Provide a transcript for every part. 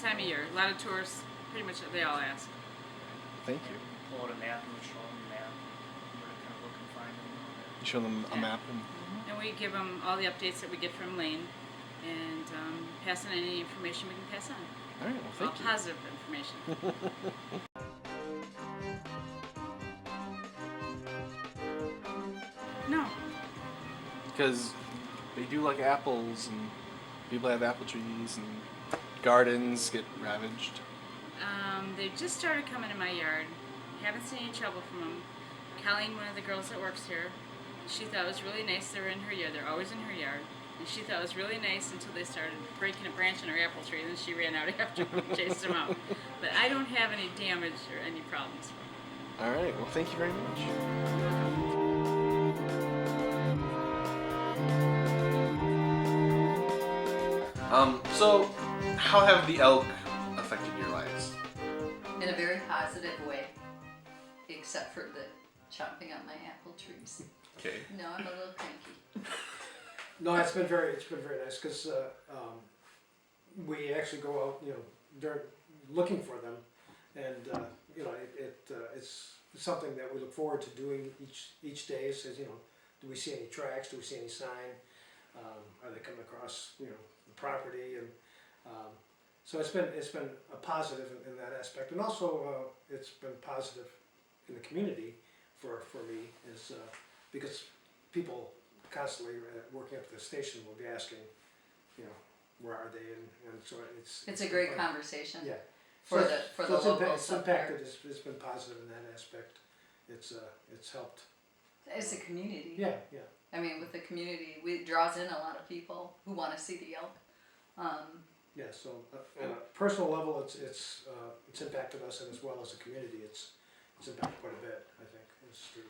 time of year. A lot of tourists, pretty much they all ask. Thank you. Pull out a map and show them the map, where to kind of look and find them. You show them a map and. And we give them all the updates that we get from Lane, and pass on any information we can pass on. All right. Well, thank you. Positive information. No. Because they do like apples, and people have apple trees, and gardens get ravaged. They just started coming in my yard. Haven't seen any trouble from them. Colleen, one of the girls that works here, she thought it was really nice. They were in her yard. They're always in her yard. And she thought it was really nice until they started breaking a branch in her apple tree. Then she ran out after them and chased them out. But I don't have any damage or any problems. All right. Well, thank you very much. So how have the elk affected your lives? In a very positive way, except for the chomping on my apple trees. Okay. No, I'm a little cranky. No, it's been very nice because we actually go out, during looking for them, and it's something that we look forward to doing each day. It says, do we see any tracks? Do we see any sign? Are they coming across, the property? And so it's been a positive in that aspect, and also it's been positive in the community for me is because people constantly working up at the station will be asking, where are they, and so it's a great conversation. Yeah. For the locals. It's impacted. It's been positive in that aspect. It's helped. As a community. Yeah. I mean, with the community, it draws in a lot of people who want to see the elk. Yeah. So on a personal level, it's impacted us, and as well as the community, it's impacted quite a bit. I think it's true.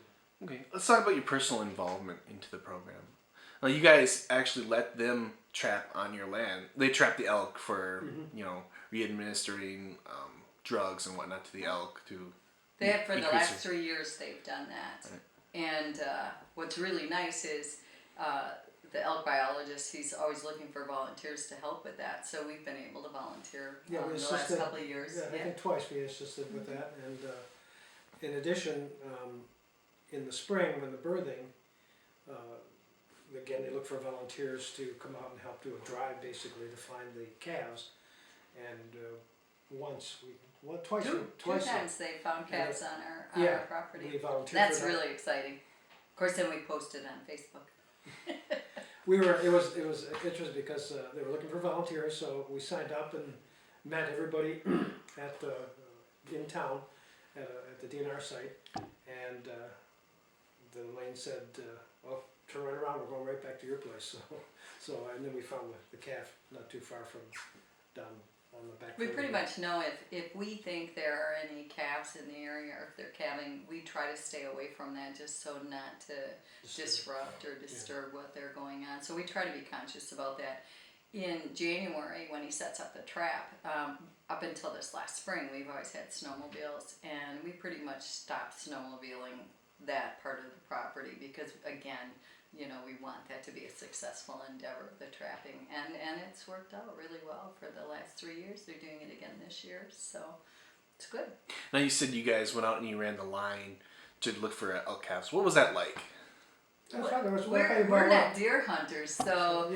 Okay, let's talk about your personal involvement into the program. Now, you guys actually let them trap on your land. They trap the elk for, re-administering drugs and whatnot to the elk to. They have for the last 3 years. They've done that, right. And what's really nice is the elk biologist. He's always looking for volunteers to help with that. So we've been able to volunteer the last couple of years. Yeah, I think twice we assisted with that, and in addition. In the spring, when the birthing, again, they look for volunteers to come out and help do a drive, basically, to find the calves. And twice. Two times they found calves on our property. We volunteered. That's really exciting. Of course, then we posted on Facebook. It was interesting because they were looking for volunteers, so we signed up and met everybody at in town at the DNR site, and. Then Lane said, turn right around, we're going right back to your place. So and then we found the calf not too far from down on the back. We pretty much know if we think there are any calves in the area, or if they're calving, we try to stay away from that just so not to disrupt or disturb what they're going on. So we try to be conscious about that. In January, when he sets up the trap, up until this last spring, we've always had snowmobiles, and we pretty much stopped snowmobiling that part of the property because, again, we want that to be a successful endeavor, the trapping, and it's worked out really well for the last 3 years. They're doing it again this year, so it's good. Now, you said you guys went out and you ran the line to look for elk calves. What was that like? We're not deer hunters, so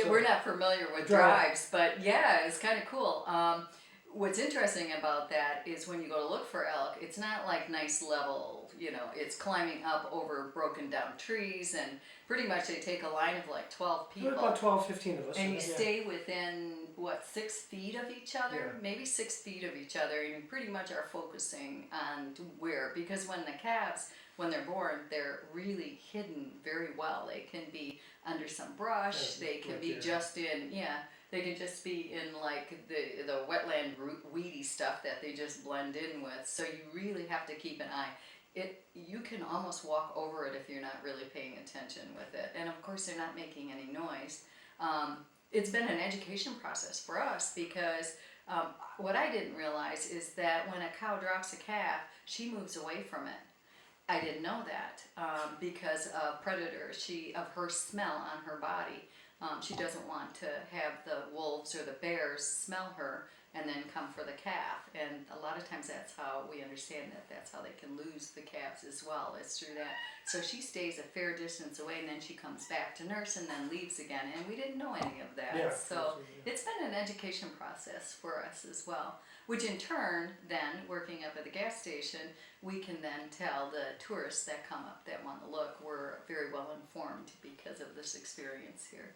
we're not familiar with drives, but yeah, it's kind of cool. What's interesting about that is when you go to look for elk, it's not like nice level, it's climbing up over broken down trees, and pretty much they take a line of like 12 people. About 12, 15 of us. And you stay within, 6 feet of each other? Yeah. Maybe 6 feet of each other, and you pretty much are focusing on because when the calves, when they're born, they're really hidden very well. They can be under some brush, they can be just in, they can just be in like the wetland weedy stuff that they just blend in with. So you really have to keep an eye. You can almost walk over it if you're not really paying attention with it. And of course they're not making any noise. It's been an education process for us because what I didn't realize is that when a cow drops a calf, she moves away from it. I didn't know that because of predators, of her smell on her body. She doesn't want to have the wolves or the bears smell her and then come for the calf. And a lot of times that's how we understand that that's how they can lose the calves as well, is through that. So she stays a fair distance away, and then she comes back to nurse and then leaves again, and we didn't know any of that. Yeah, So absolutely. it's been an education process for us as well, which in turn then, working up at the gas station, we can then tell the tourists that come up that want to look, we're very well informed because of this experience here.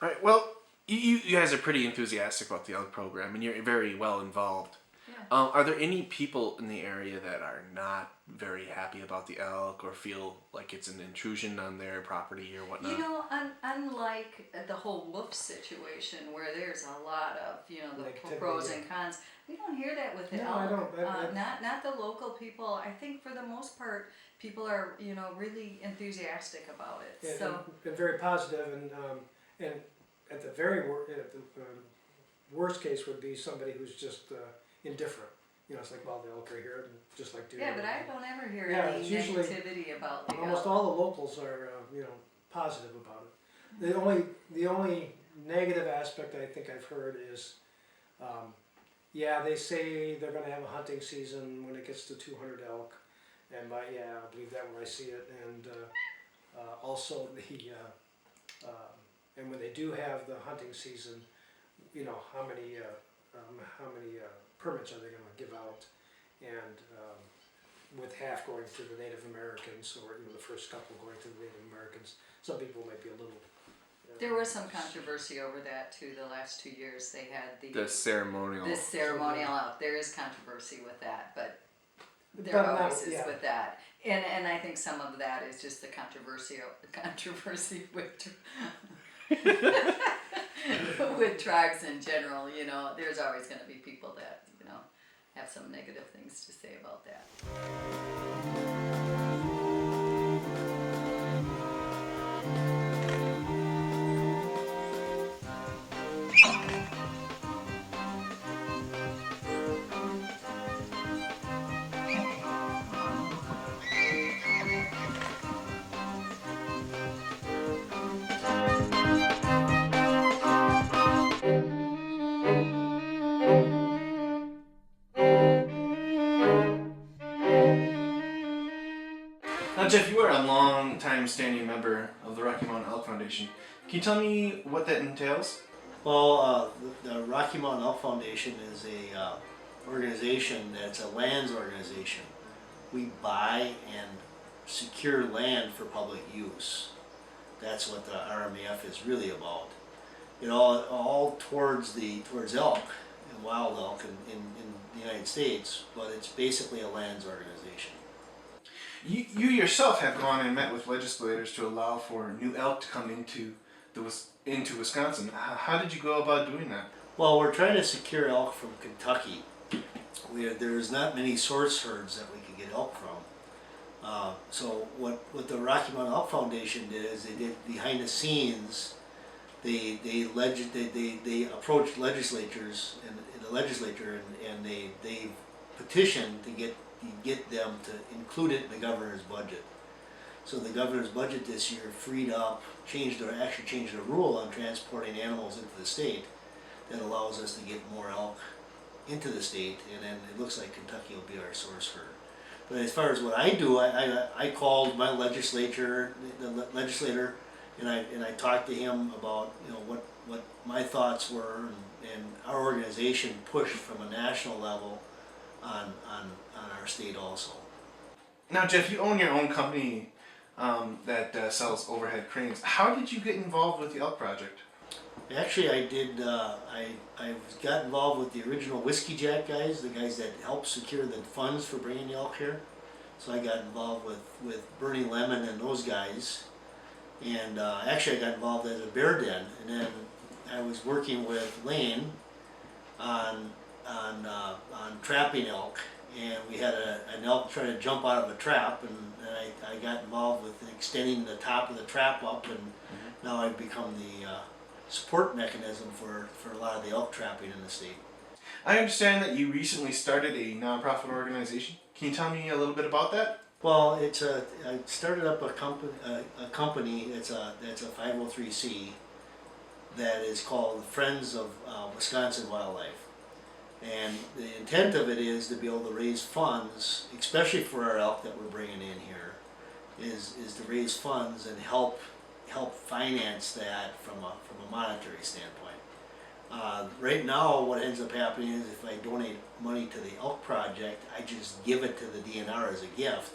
All right. Well, you guys are pretty enthusiastic about the elk program, and you're very well involved. Yeah. Are there any people in the area that are not very happy about the elk or feel like it's an intrusion on their property or whatnot? You know, unlike the whole wolf situation where there's a lot of, you know, the Negativity, pros yeah. and cons, we don't hear that with the No, elk. I don't. Not the local people. I think for the most part, people are, you know, really enthusiastic about it. Yeah, So and very positive, and at the worst case would be somebody who's just indifferent. You know, it's like, well, the elk are here, and just like deer. yeah, but I don't ever hear Yeah, any it's usually- negativity about the Almost elk. all the locals are, you know, positive about it. The only negative aspect I think I've heard is, yeah, they say they're going to have a hunting season when it gets to 200 elk, and I believe that when I see it, and also and when they do have the hunting season, you know, how many permits are they going to give out, and with half going to the Native Americans, or, you know, the first couple going to the Native Americans, some people might be a little. There was some controversy over that too. The last 2 years they had The ceremonial. this ceremonial out. There is controversy with that, but there But not- always is yeah. with that. And I think some of that is just the controversy with with tribes in general. You know, there's always going to be people that, you know, have some negative things to say about that. Now, Jeff, you are a long-time standing member of the Rocky Mountain Elk Foundation. Can you tell me what that entails? Well, the Rocky Mountain Elk Foundation is a organization that's a lands organization. We buy and secure land for public use. That's what the RMEF is really about. You know, all towards elk and wild elk in the United States, but it's basically a lands organization. You yourself have gone and met with legislators to allow for new elk to come into Wisconsin. How did you go about doing that? Well, we're trying to secure elk from Kentucky. There's not many source herds that we could get elk from. So what the Rocky Mountain Elk Foundation did is they did behind the scenes. They approached legislatures and the legislature and they petitioned to get them to include it in the governor's budget. So the governor's budget this year freed up, changed the rule on transporting animals into the state that allows us to get more elk into the state, and then it looks like Kentucky will be our source herd. But as far as what I do, I called my legislator, and I talked to him about, you know, what my thoughts were, and our organization pushed from a national level on our state also. Now, Jeff, you own your own company that sells overhead cranes. How did you get involved with the Elk Project? Actually, I did. I got involved with the original Whiskey Jack guys, the guys that helped secure the funds for bringing the elk here. So I got involved with Bernie Lemon and those guys, and actually I got involved as a bear den, and then I was working with Lane on trapping elk, and we had an elk trying to jump out of a trap, and I got involved with extending the top of the trap up, and now I've become the support mechanism for a lot of the elk trapping in the state. I understand that you recently started a nonprofit organization. Can you tell me a little bit about that? Well, I started up a company. It's a 503c that is called Friends of Wisconsin Wildlife, And the intent of it is to be able to raise funds, especially for our elk that we're bringing in here, is to raise funds and help finance that from a monetary standpoint. Right now, what ends up happening is if I donate money to the elk project, I just give it to the DNR as a gift.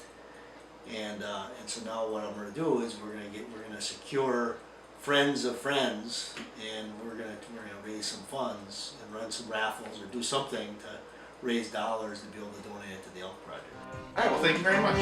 And so now what I'm going to do is we're going to secure friends of friends, and we're going to raise some funds and run some raffles or do something to raise dollars to be able to donate it to the elk project. All right. Well, thank you very much.